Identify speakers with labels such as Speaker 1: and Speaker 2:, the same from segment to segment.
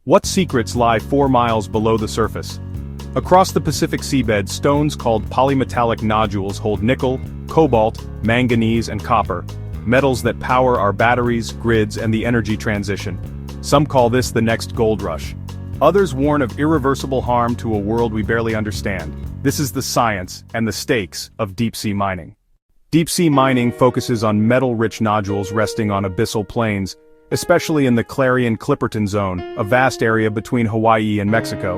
Speaker 1: What secrets lie 4 miles below the surface? Across the Pacific seabed, stones called polymetallic nodules hold nickel, cobalt, manganese and copper, metals that power our batteries, grids and the energy transition. Some call this the next gold rush. Others warn of irreversible harm to a world we barely understand. This is the science and the stakes of deep-sea mining. Deep-sea mining focuses on metal-rich nodules resting on abyssal plains, especially in the Clarion-Clipperton Zone, a vast area between Hawaii and Mexico.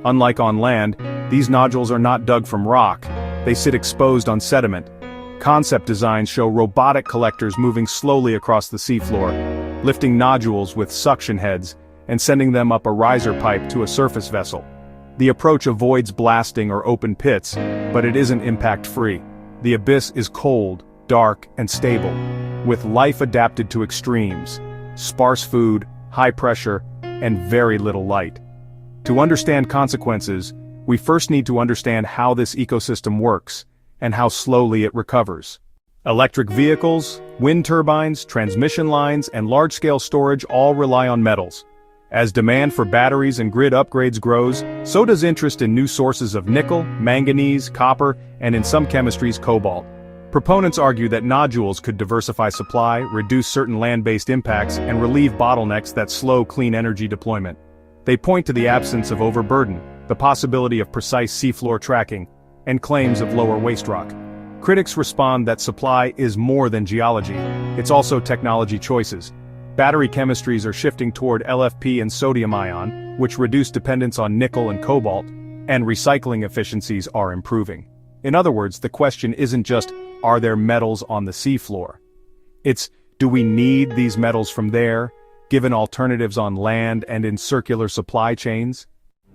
Speaker 1: Unlike on land, these nodules are not dug from rock, they sit exposed on sediment. Concept designs show robotic collectors moving slowly across the seafloor, lifting nodules with suction heads, and sending them up a riser pipe to a surface vessel. The approach avoids blasting or open pits, but it isn't impact-free. The abyss is cold, dark, and stable, with life adapted to extremes: sparse food, high pressure, and very little light. To understand consequences, we first need to understand how this ecosystem works, and how slowly it recovers. Electric vehicles, wind turbines, transmission lines, and large-scale storage all rely on metals. As demand for batteries and grid upgrades grows, so does interest in new sources of nickel, manganese, copper, and in some chemistries cobalt. Proponents argue that nodules could diversify supply, reduce certain land-based impacts, and relieve bottlenecks that slow clean energy deployment. They point to the absence of overburden, the possibility of precise seafloor tracking, and claims of lower waste rock. Critics respond that supply is more than geology, it's also technology choices. Battery chemistries are shifting toward LFP and sodium-ion, which reduce dependence on nickel and cobalt, and recycling efficiencies are improving. In other words, the question isn't just, are there metals on the seafloor? It's, do we need these metals from there, given alternatives on land and in circular supply chains?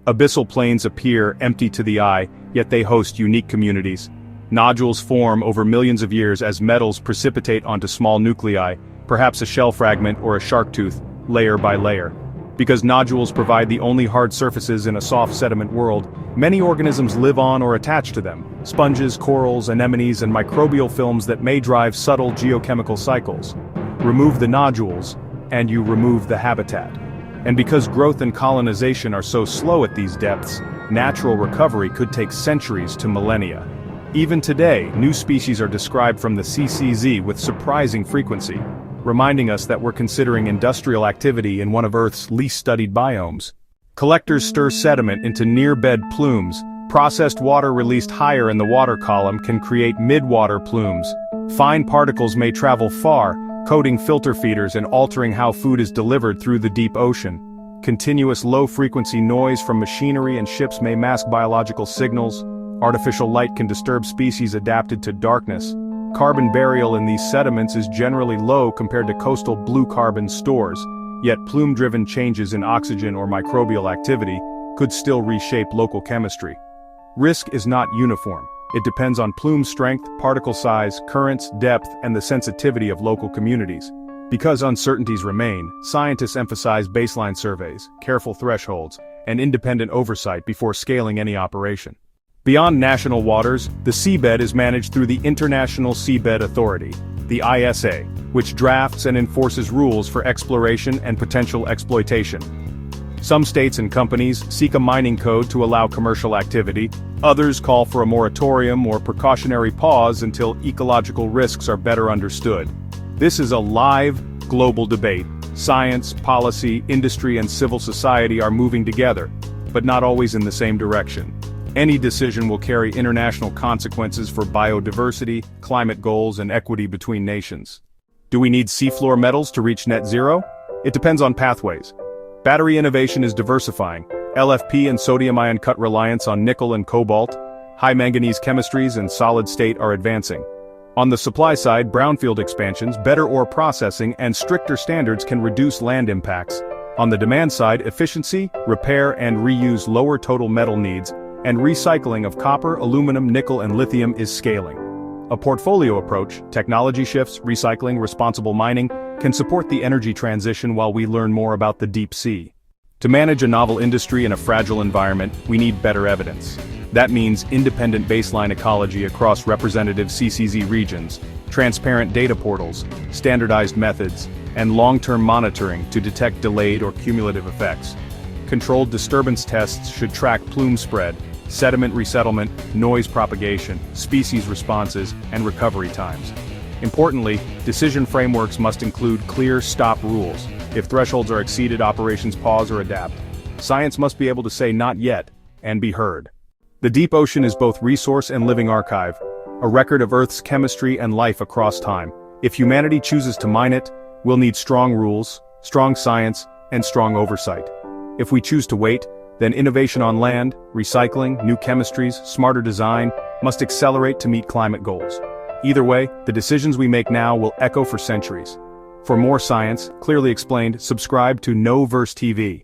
Speaker 1: Abyssal plains appear empty to the eye, yet they host unique communities. Nodules form over millions of years as metals precipitate onto small nuclei, perhaps a shell fragment or a shark tooth, layer by layer. Because nodules provide the only hard surfaces in a soft sediment world, many organisms live on or attach to them: sponges, corals, anemones, and microbial films that may drive subtle geochemical cycles. Remove the nodules, and you remove the habitat. And because growth and colonization are so slow at these depths, natural recovery could take centuries to millennia. Even today, new species are described from the CCZ with surprising frequency, reminding us that we're considering industrial activity in one of Earth's least studied biomes. Collectors stir sediment into near-bed plumes. Processed water released higher in the water column can create mid-water plumes. Fine particles may travel far, coating filter feeders and altering how food is delivered through the deep ocean. Continuous low-frequency noise from machinery and ships may mask biological signals. Artificial light can disturb species adapted to darkness. Carbon burial in these sediments is generally low compared to coastal blue carbon stores, yet plume-driven changes in oxygen or microbial activity could still reshape local chemistry. Risk is not uniform. It depends on plume strength, particle size, currents, depth, and the sensitivity of local communities. Because uncertainties remain, scientists emphasize baseline surveys, careful thresholds, and independent oversight before scaling any operation. Beyond national waters, the seabed is managed through the International Seabed Authority, the ISA, which drafts and enforces rules for exploration and potential exploitation. Some states and companies seek a mining code to allow commercial activity, others call for a moratorium or precautionary pause until ecological risks are better understood. This is a live, global debate. Science, policy, industry, and civil society are moving together, but not always in the same direction. Any decision will carry international consequences for biodiversity, climate goals, and equity between nations. Do we need seafloor metals to reach net zero? It depends on pathways. Battery innovation is diversifying. LFP and sodium-ion cut reliance on nickel and cobalt. High manganese chemistries and solid state are advancing. On the supply side, brownfield expansions, better ore processing, and stricter standards can reduce land impacts. On the demand side, efficiency, repair, and reuse lower total metal needs, and recycling of copper, aluminum, nickel, and lithium is scaling. A portfolio approach, technology shifts, recycling, responsible mining, can support the energy transition while we learn more about the deep sea. To manage a novel industry in a fragile environment, we need better evidence. That means independent baseline ecology across representative CCZ regions, transparent data portals, standardized methods, and long-term monitoring to detect delayed or cumulative effects. Controlled disturbance tests should track plume spread, sediment resettlement, noise propagation, species responses, and recovery times. Importantly, decision frameworks must include clear stop rules. If thresholds are exceeded, operations pause or adapt. Science must be able to say not yet, and be heard. The deep ocean is both resource and living archive, a record of Earth's chemistry and life across time. If humanity chooses to mine it, we'll need strong rules, strong science, and strong oversight. If we choose to wait, then innovation on land, recycling, new chemistries, smarter design, must accelerate to meet climate goals. Either way, the decisions we make now will echo for centuries. For more science, clearly explained, subscribe to KnowverseTV.